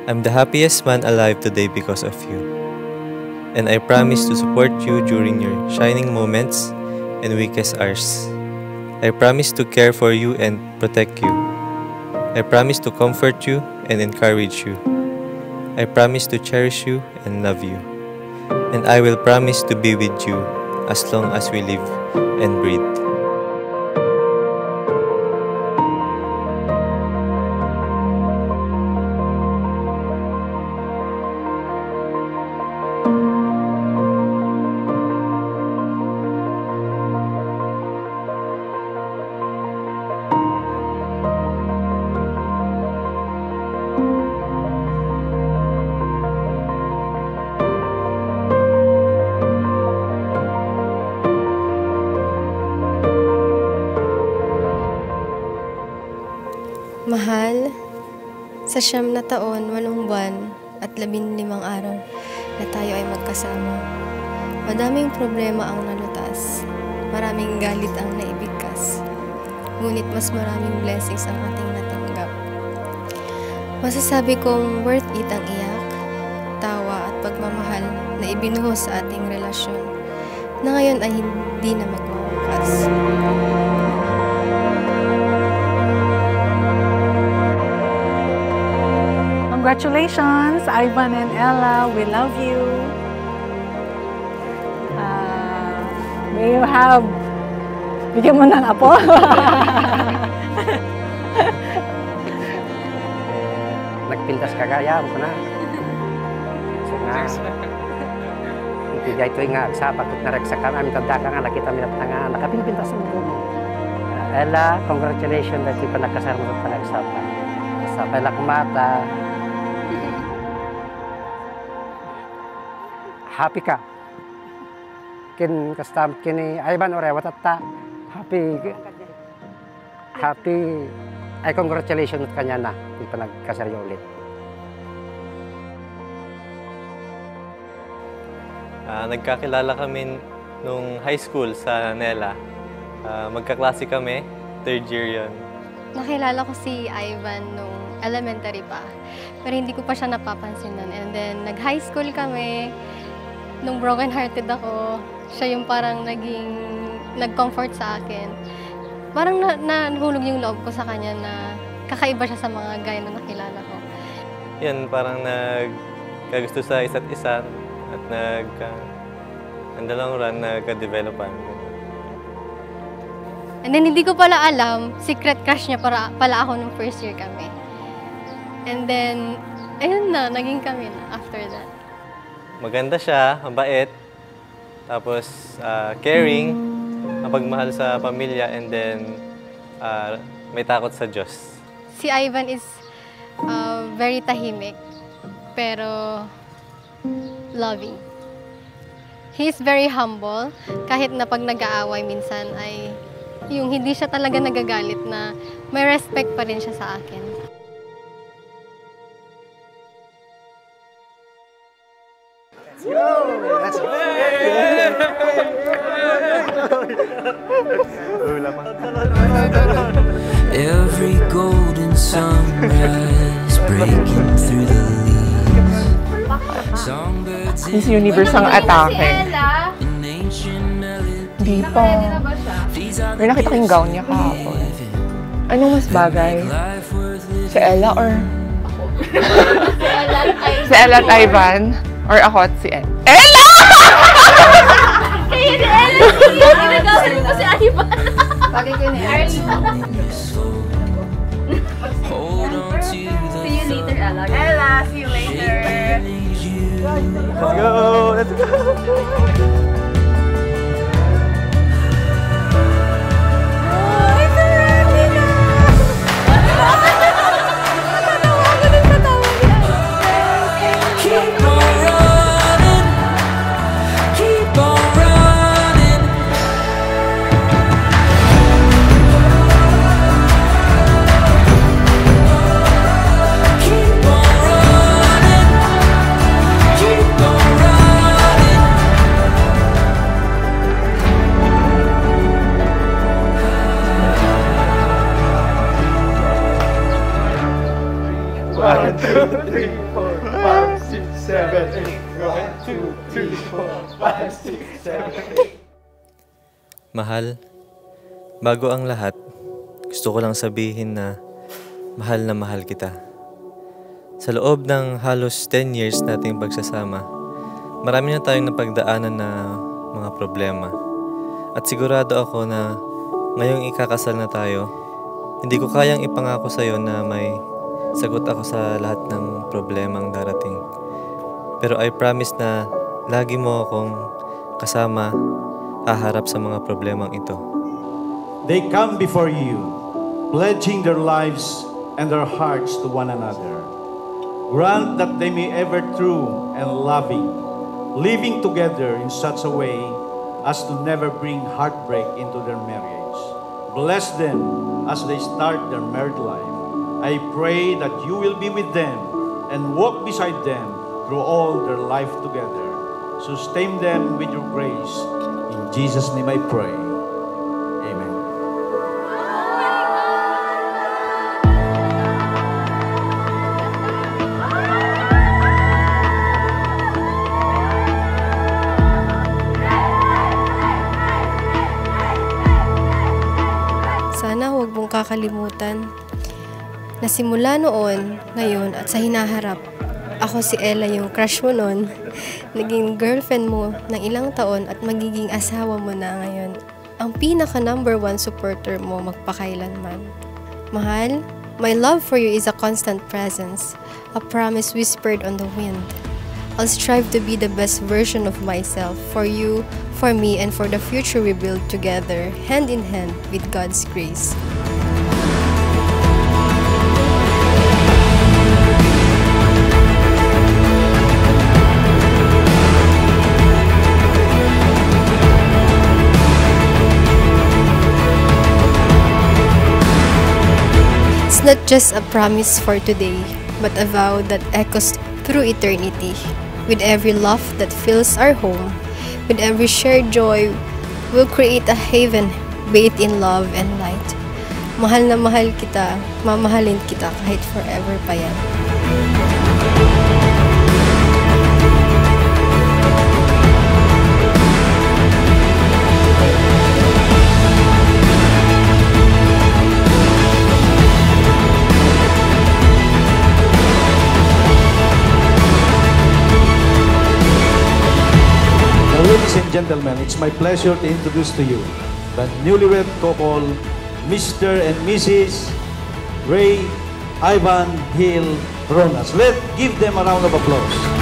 I'm the happiest man alive today because of you. And I promise to support you during your shining moments and weakest hours. I promise to care for you and protect you. I promise to comfort you and encourage you. I promise to cherish you and love you. And I will promise to be with you as long as we live and breathe. Mahal, sa 9 na taon, 8 buwan at 15 araw na tayo ay magkasama. Madaming problema ang nalutas, maraming galit ang naibigkas, ngunit mas maraming blessings ang ating natanggap. Masasabi kong worth it ang iyak, tawa at pagmamahal na ibinuhos sa ating relasyon na ngayon ay hindi na magwawakas. Congratulations, Ivan and Ella. We love you. May you have... Bigyan mo ng apo. Nagpintas ka kaya mo na. So nga, ibigay ito nga sa patut na reksa ka namin tanda ka nga nakita minat na nga nakapinpintas mo. Ella, congratulations dahil pa nakasar mo sa panagsapan. Sa palakumata. Happy ka. Kastam kini Ivan ore watatta. Happy. Ay congratulations kanya na di pa nagkasaryo ulit. Nagkakilala kami nung high school sa Nela. Magkaklase kami, 3rd year yun. Nakilala ko si Ivan nung elementary pa, pero hindi ko pa siya napapansin nun. And then nag-high school kami. Nung broken-hearted ako, siya yung parang nag-comfort sa akin. Parang nahulog yung loob ko sa kanya na kakaiba siya sa mga guy na nakilala ko. Yan, parang nagkagusto sa isa't isa at ang dalawang run nagka-developan. And then hindi ko pala alam, secret crush niya pala ako nung 1st year kami. And then, ayun na, naging kami na after that. Maganda siya, mabait, tapos caring, mapagmahal sa pamilya, and then may takot sa Diyos. Si Ivan is very tahimik, pero loving. He is very humble, kahit na pag nag-aaway minsan ay yung hindi siya talaga nagagalit na may respect pa rin siya sa akin. Let's go! Every golden sunrise breaking through the leaves. Miss Universe ang atake. Di pa. Pero nakita ko yung gown niya kahapon. Anong mas bagay? Si Ella or... Si Ella at Ivan? Or ako at si Ella? Kaya ni Ella, ginagawa ko si Ivan. Bagay ko ni Ella. See you later, Ella. Ella, see you later. Let's go! Let's go! 1, 2, 3, 4, 5, 6, 7, 8. 1, 2, 3, 4, 5, 6, 7, 8. Mahal, bago ang lahat, gusto ko lang sabihin na mahal kita. Sa loob ng halos 10 years nating pagsasama, marami na tayong napagdaanan na mga problema. At sigurado ako na ngayong ikakasal na tayo, hindi ko kayang ipangako sa'yo na may sagot ako sa lahat ng problemang darating. Pero I promise na lagi mo akong kasama, haharap sa mga problemang ito. They come before you, pledging their lives and their hearts to one another. Grant that they may ever true and loving, living together in such a way as to never bring heartbreak into their marriage. Bless them as they start their married life. I pray that you will be with them and walk beside them through all their life together. Sustain them with your grace. In Jesus' name I pray. Amen. Sana huwag mong kakalimutan na simula noon, ngayon at sa hinaharap, ako si Ella yung crush mo noon, naging girlfriend mo ng ilang taon at magiging asawa mo na ngayon. Ang pinaka #1 supporter mo magpakailanman. Mahal, my love for you is a constant presence, a promise whispered on the wind. I'll strive to be the best version of myself for you, for me, and for the future we build together, hand in hand with God's grace. It's not just a promise for today, but a vow that echoes through eternity. With every laugh that fills our home, with every shared joy, we'll create a haven bathed in love and light. Mahal na mahal kita, mamahalin kita kahit forever pa yan. Ladies and gentlemen, it's my pleasure to introduce to you the newlywed couple, Mr. and Mrs. Ray Ivan Hill Ronas. Let's give them a round of applause.